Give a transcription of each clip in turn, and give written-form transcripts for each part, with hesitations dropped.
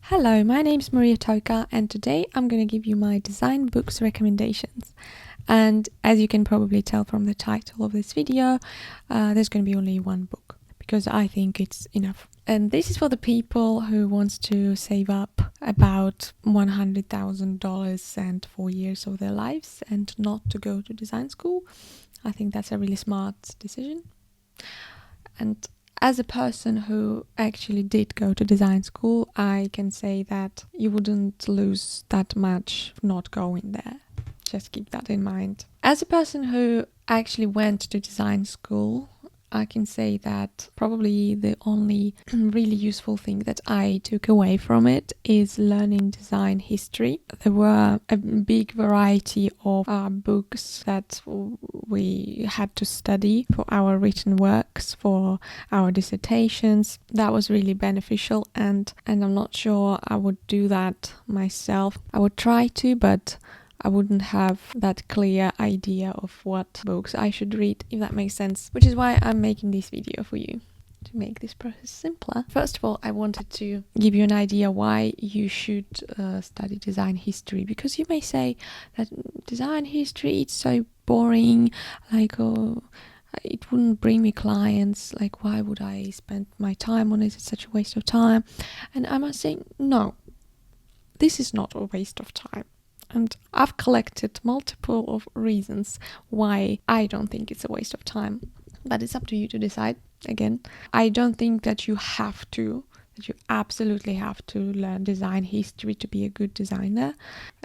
Hello, my name's Maria Toka, and today I'm going to give you my design books recommendations. And as you can probably tell from the title of this video, there's going to be only one book because I think it's enough. And this is for the people who wants to save up about $100,000 and 4 years of their lives and not to go to design school. I think that's a really smart decision. And as a person who actually did go to design school, I can say that you wouldn't lose that much not going there. Just keep that in mind. As a person who actually went to design school, I can say that probably the only really useful thing that I took away from it is learning design history. There were a big variety of books that we had to study for our written works, for our dissertations. That was really beneficial, and I'm not sure I would do that myself. I would try to, but I wouldn't have that clear idea of what books I should read, if that makes sense, which is why I'm making this video for you, to make this process simpler. First of all, I wanted to give you an idea why you should study design history, because you may say that design history, it's so boring, it wouldn't bring me clients, like why would I spend my time on it, it's such a waste of time. And I must say, no, this is not a waste of time. And I've collected multiple of reasons why I don't think it's a waste of time. But it's up to you to decide. Again, I don't think that you absolutely have to learn design history to be a good designer.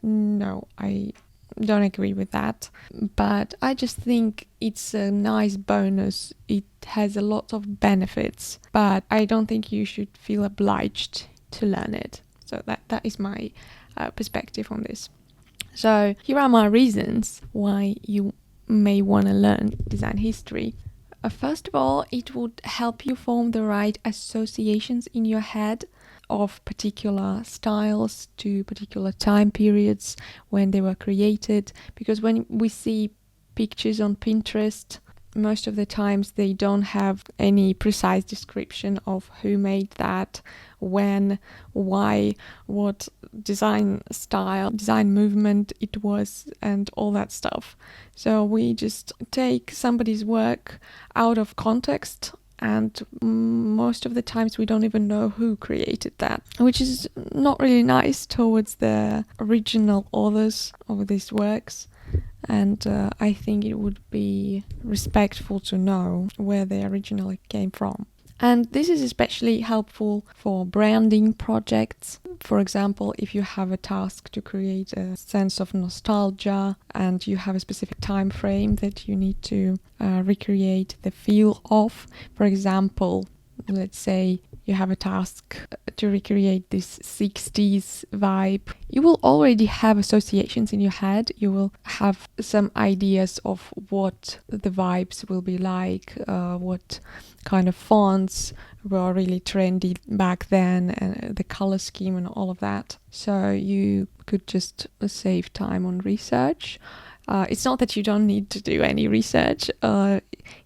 No, I don't agree with that. But I just think it's a nice bonus. It has a lot of benefits. But I don't think you should feel obliged to learn it. So that is my perspective on this. So here are my reasons why you may want to learn design history. First of all, it would help you form the right associations in your head of particular styles to particular time periods when they were created. Because when we see pictures on Pinterest, most of the times they don't have any precise description of who made that, when, why, what design style, design movement it was, and all that stuff. So we just take somebody's work out of context, and most of the times we don't even know who created that, which is not really nice towards the original authors of these works. And I think it would be respectful to know where they originally came from. And this is especially helpful for branding projects. For example, if you have a task to create a sense of nostalgia and you have a specific time frame that you need to recreate the feel of. For example, let's say you have a task to recreate this 60s vibe. You will already have associations in your head. You will have some ideas of what the vibes will be like, what kind of fonts were really trendy back then, and the color scheme and all of that. So you could just save time on research. It's not that you don't need to do any research.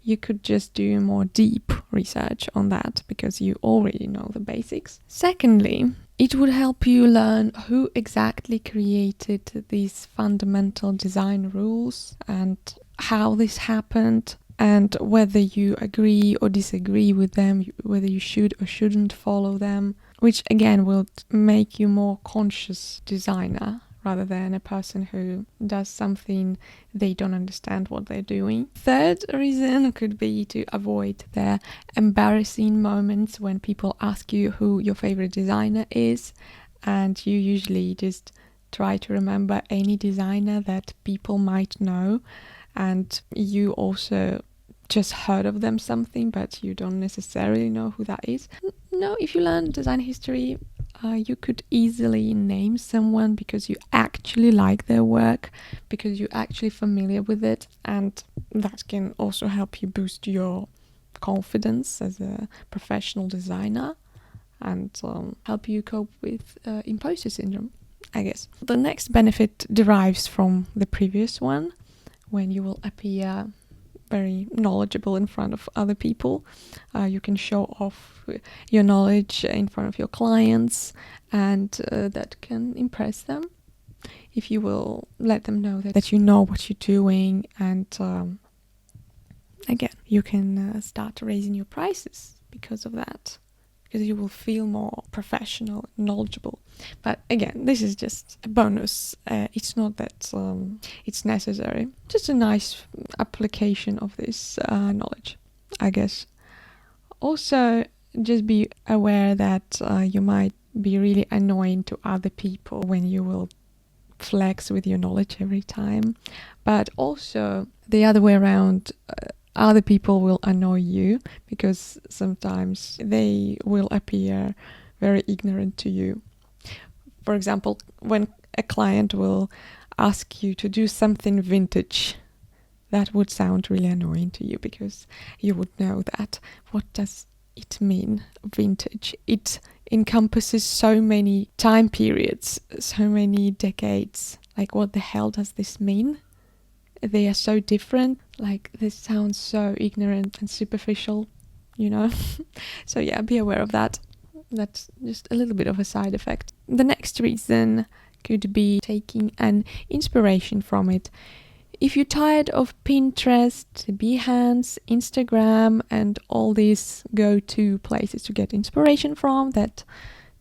You could just do more deep research on that because you already know the basics. Secondly, it would help you learn who exactly created these fundamental design rules and how this happened, and whether you agree or disagree with them, whether you should or shouldn't follow them, which again will make you more conscious designer rather than a person who does something they don't understand what they're doing. Third reason could be to avoid the embarrassing moments when people ask you who your favorite designer is, and you usually just try to remember any designer that people might know, and you also just heard of them something, but you don't necessarily know who that is. No, if you learn design history, you could easily name someone because you actually like their work, because you're actually familiar with it, and that can also help you boost your confidence as a professional designer and help you cope with imposter syndrome, I guess. The next benefit derives from the previous one, when you will appear very knowledgeable in front of other people. You can show off your knowledge in front of your clients, and that can impress them if you will let them know that you know what you're doing. And again, you can start raising your prices because of that, because you will feel more professional, knowledgeable. But again, this is just a bonus. It's not that it's necessary. Just a nice application of this knowledge, I guess. Also, just be aware that you might be really annoying to other people when you will flex with your knowledge every time. But also, the other way around, other people will annoy you because sometimes they will appear very ignorant to you. For example, when a client will ask you to do something vintage, that would sound really annoying to you because you would know that. What does it mean, vintage? It encompasses so many time periods, so many decades. Like, what the hell does this mean? They are so different. Like, this sounds so ignorant and superficial, you know? So yeah, be aware of that. That's just a little bit of a side effect. The next reason could be taking an inspiration from it. If you're tired of Pinterest, Behance, Instagram, and all these go-to places to get inspiration from that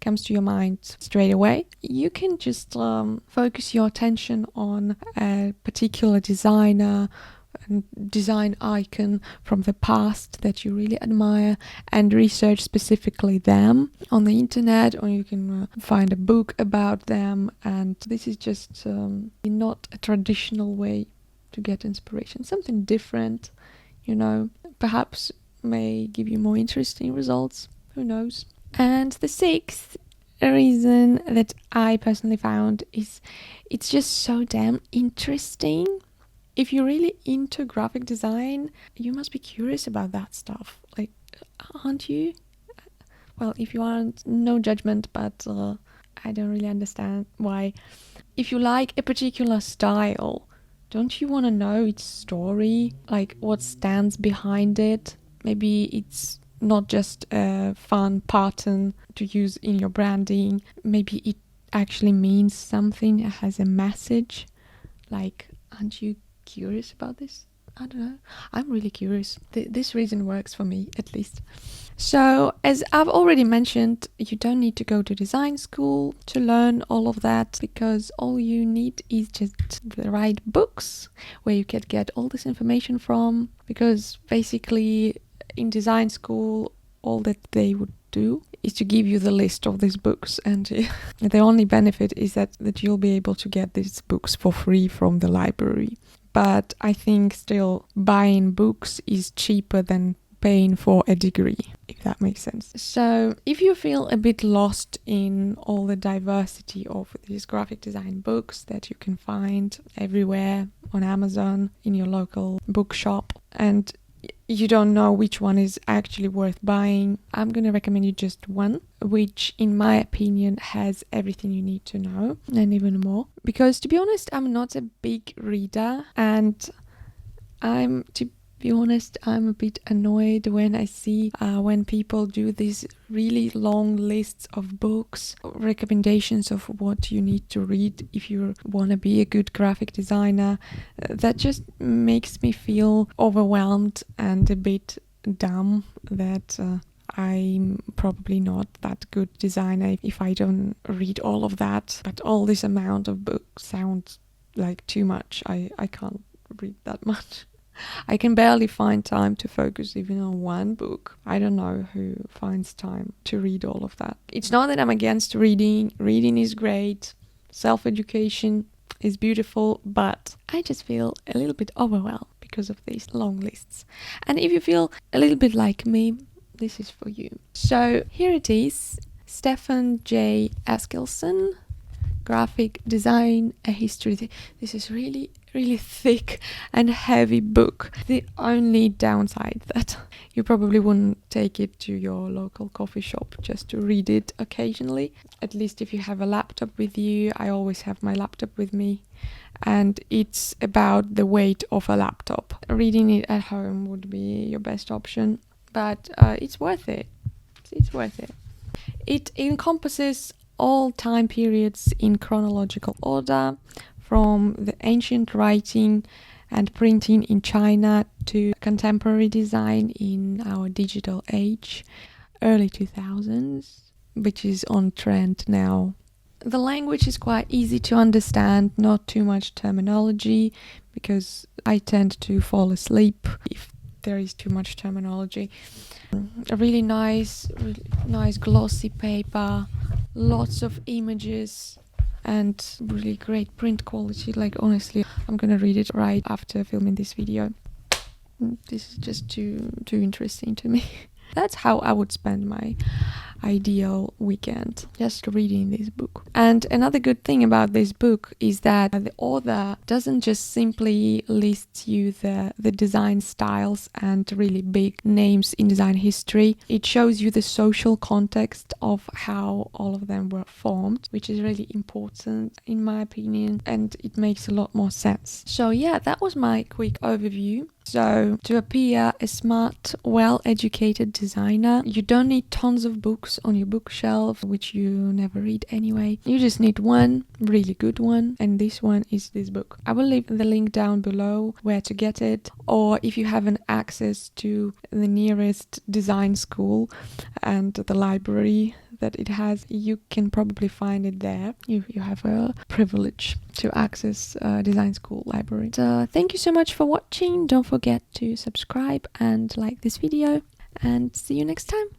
comes to your mind straight away, you can just focus your attention on a particular designer and design icon from the past that you really admire and research specifically them on the internet, or you can find a book about them. And this is just not a traditional way to get inspiration. Something different, you know, perhaps may give you more interesting results. Who knows? And the sixth reason that I personally found is it's just so damn interesting. If you're really into graphic design, you must be curious about that stuff. Like, aren't you? Well, if you aren't, no judgment, but I don't really understand why. If you like a particular style, don't you want to know its story? Like, what stands behind it? Maybe it's not just a fun pattern to use in your branding. Maybe it actually means something. It has a message. Like, aren't you curious about this? I don't know. I'm really curious. This reason works for me, at least. So, as I've already mentioned, you don't need to go to design school to learn all of that, because all you need is just the right books where you can get all this information from. Because basically, in design school, all that they would do is to give you the list of these books, and the only benefit is that you'll be able to get these books for free from the library. But I think still buying books is cheaper than paying for a degree, if that makes sense. So if you feel a bit lost in all the diversity of these graphic design books that you can find everywhere on Amazon, in your local bookshop, and you don't know which one is actually worth buying, I'm going to recommend you just one, which in my opinion has everything you need to know and even more. Because to be honest, I'm not a big reader, and I'm a bit annoyed when I see when people do these really long lists of books, recommendations of what you need to read if you want to be a good graphic designer. That just makes me feel overwhelmed and a bit dumb that I'm probably not that good designer if I don't read all of that. But all this amount of books sounds like too much. I can't read that much. I can barely find time to focus even on one book. I don't know who finds time to read all of that. It's not that I'm against reading. Reading is great. Self-education is beautiful, but I just feel a little bit overwhelmed because of these long lists. And if you feel a little bit like me, this is for you. So here it is. Stephen J. Eskilson, Graphic Design, A History. This is really really thick and heavy book. The only downside that you probably wouldn't take it to your local coffee shop just to read it occasionally. At least if you have a laptop with you. I always have my laptop with me, and it's about the weight of a laptop. Reading it at home would be your best option, but it's worth it. It's worth it. It encompasses all time periods in chronological order, from the ancient writing and printing in China to contemporary design in our digital age, early 2000s, which is on trend now. The language is quite easy to understand, not too much terminology, because I tend to fall asleep if there is too much terminology. A really nice glossy paper, lots of images, and really great print quality. Like, honestly, I'm gonna read it right after filming this video. This is just too interesting to me. That's how I would spend my ideal weekend, just reading this book. And another good thing about this book is that the author doesn't just simply list you the design styles and really big names in design history. It shows you the social context of how all of them were formed, which is really important in my opinion, and it makes a lot more sense. So yeah, that was my quick overview. So to appear a smart, well-educated designer, you don't need tons of books on your bookshelf, which you never read anyway. You just need one really good one, and this one is this book. I will leave the link down below where to get it, or if you have an access to the nearest design school and the library that it has, you can probably find it there if you have a privilege to access design school library. So thank you so much for watching. Don't forget to subscribe and like this video, and see you next time.